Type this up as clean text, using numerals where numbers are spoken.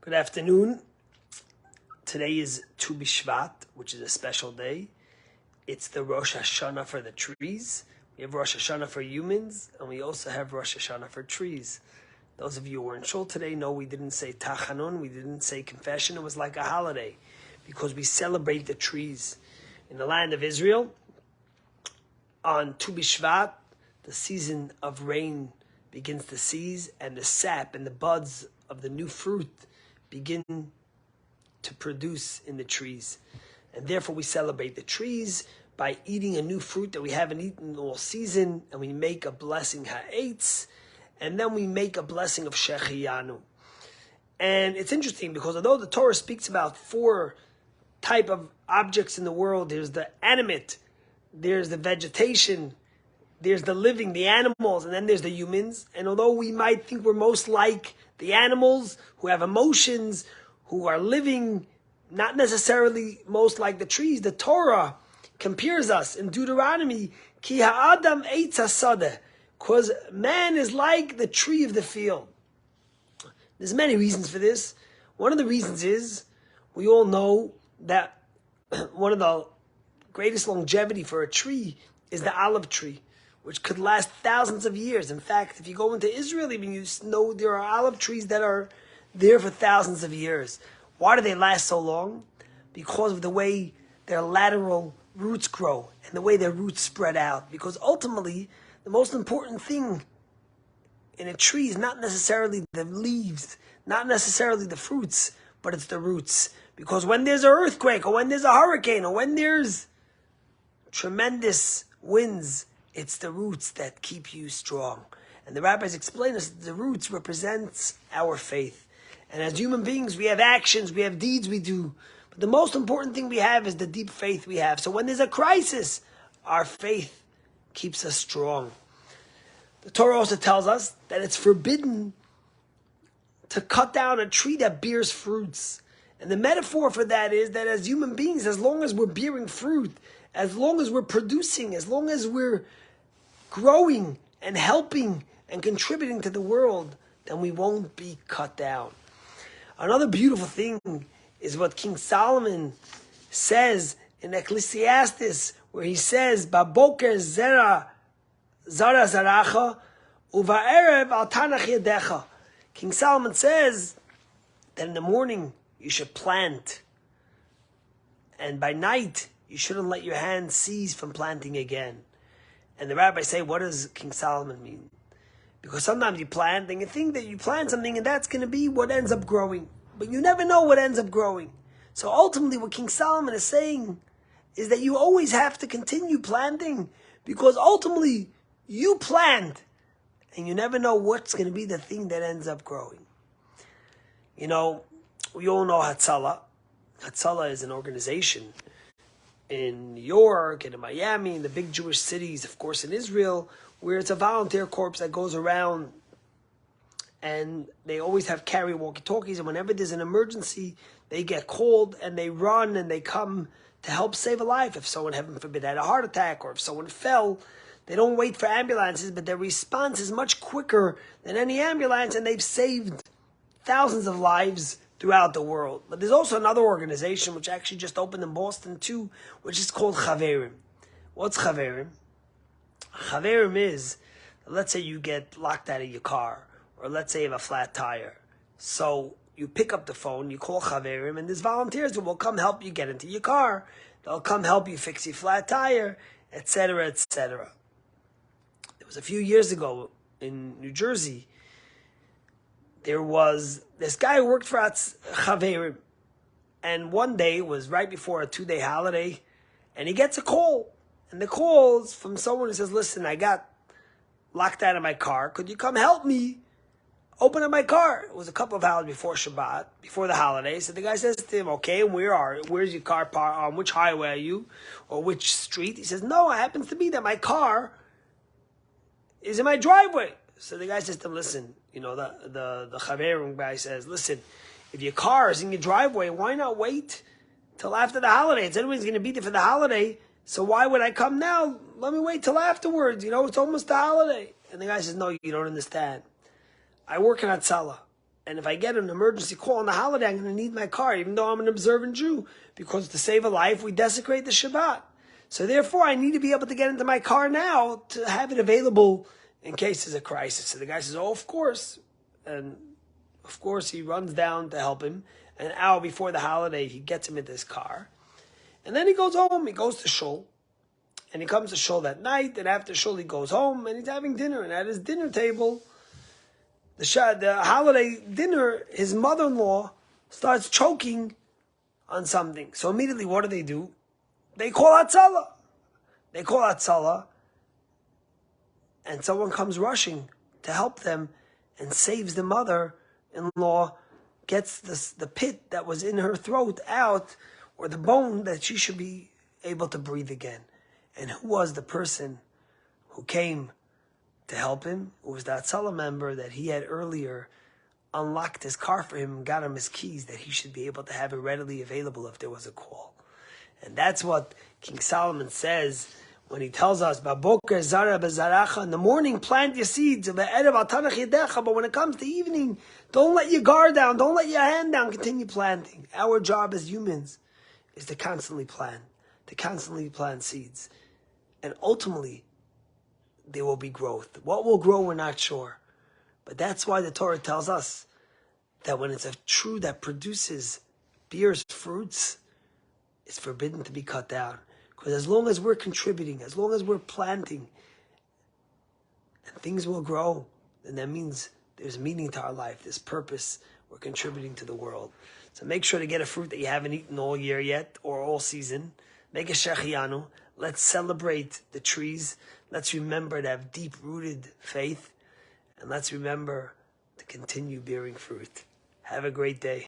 Good afternoon. Today is Tu B'Shvat, which is a special day. It's the Rosh Hashanah for the trees. We have Rosh Hashanah for humans, and we also have Rosh Hashanah for trees. Those of you who were in shul today know we didn't say Tachanun, we didn't say confession. It was like a holiday because we celebrate the trees. In the land of Israel, on Tu B'Shvat, the season of rain begins to cease, and the sap and the buds of the new fruit begin to produce in the trees. And therefore we celebrate the trees by eating a new fruit that we haven't eaten all season, and we make a blessing ha'etz, and then we make a blessing of Shehecheyanu. And it's interesting because although the Torah speaks about four type of objects in the world, there's the animate, there's the vegetation, there's the living, the animals, and then there's the humans. And although we might think we're most like the animals who have emotions, who are living, not necessarily most like the trees, the Torah compares us in Deuteronomy, Ki ha'adam eitz hasadeh, because man is like the tree of the field. There's many reasons for this. One of the reasons is, we all know that one of the greatest longevity for a tree is the olive tree, which could last thousands of years. In fact, if you go into Israel, even you know there are olive trees that are there for thousands of years. Why do they last so long? Because of the way their lateral roots grow and the way their roots spread out. Because ultimately, the most important thing in a tree is not necessarily the leaves, not necessarily the fruits, but it's the roots. Because when there's an earthquake, or when there's a hurricane, or when there's tremendous winds, it's the roots that keep you strong. And the rabbis explain us that the roots represents our faith. And as human beings, we have actions, we have deeds we do. But the most important thing we have is the deep faith we have. So when there's a crisis, our faith keeps us strong. The Torah also tells us that it's forbidden to cut down a tree that bears fruits. And the metaphor for that is that as human beings, as long as we're bearing fruit, as long as we're producing, as long as we're growing and helping and contributing to the world, then we won't be cut down. Another beautiful thing is what King Solomon says in Ecclesiastes, where he says, "Baboker zara zaracha, uvaerev al tanach yedecha." King Solomon says that in the morning you should plant, and by night you shouldn't let your hands cease from planting again. And the rabbis say, what does King Solomon mean? Because sometimes you plant and you think that you plant something and that's going to be what ends up growing. But you never know what ends up growing. So ultimately what King Solomon is saying is that you always have to continue planting, because ultimately you plant and you never know what's going to be the thing that ends up growing. You know, we all know Hatzalah. Hatzalah is an organization in New York and in Miami, in the big Jewish cities, of course in Israel, where it's a volunteer corps that goes around, and they always have carry walkie-talkies, and whenever there's an emergency, they get called and they run and they come to help save a life. If someone, heaven forbid, had a heart attack, or if someone fell, they don't wait for ambulances, but their response is much quicker than any ambulance, and they've saved thousands of lives throughout the world. But there's also another organization which actually just opened in Boston too, which is called Chaverim. What's Chaverim? Chaverim is, let's say you get locked out of your car, or let's say you have a flat tire. So you pick up the phone, you call Chaverim, and there's volunteers who will come help you get into your car. They'll come help you fix your flat tire, etc., etc. It was a few years ago in New Jersey. There was this guy who worked for Chaverim, and one day, it was right before a 2-day holiday, and he gets a call. And the call is from someone who says, listen, I got locked out of my car. Could you come help me open up my car? It was a couple of hours before Shabbat, before the holiday. So the guy says to him, okay, where's your car parked? On which highway are you? Or which street? He says, no, it happens to be that my car is in my driveway. So the guy says to him, listen, you know, the Chaverim guy says, listen, if your car is in your driveway, why not wait till after the holiday? It's anybody's going to be there for the holiday, so why would I come now? Let me wait till afterwards. You know, it's almost the holiday. And the guy says, no, you don't understand. I work in Hatzalah. And if I get an emergency call on the holiday, I'm going to need my car, even though I'm an observant Jew. Because to save a life, we desecrate the Shabbat. So therefore, I need to be able to get into my car now to have it available in case there's a crisis. So the guy says, oh, of course. And of course, he runs down to help him. An hour before the holiday, he gets him into his car. And then he goes home. He goes to shul. And he comes to shul that night. And after shul, he goes home and he's having dinner. And at his dinner table, the holiday dinner, his mother-in-law starts choking on something. So immediately, what do? They call Hatzalah. And someone comes rushing to help them and saves the mother-in-law, gets the pit that was in her throat out, or the bone that she should be able to breathe again. And who was the person who came to help him? It was the Hatzalah member that he had earlier unlocked his car for him and got him his keys, that he should be able to have it readily available if there was a call. And that's what King Solomon says when he tells us, "Baboker zara bezaracha," in the morning plant your seeds, but when it comes to evening, don't let your guard down, don't let your hand down, continue planting. Our job as humans is to constantly plant seeds. And ultimately, there will be growth. What will grow, we're not sure. But that's why the Torah tells us that when it's a tree that bears fruits, it's forbidden to be cut down. Because as long as we're contributing, as long as we're planting, and things will grow, then that means there's meaning to our life, there's purpose, we're contributing to the world. So make sure to get a fruit that you haven't eaten all year yet, or all season. Make a shechianu. Let's celebrate the trees. Let's remember to have deep-rooted faith. And let's remember to continue bearing fruit. Have a great day.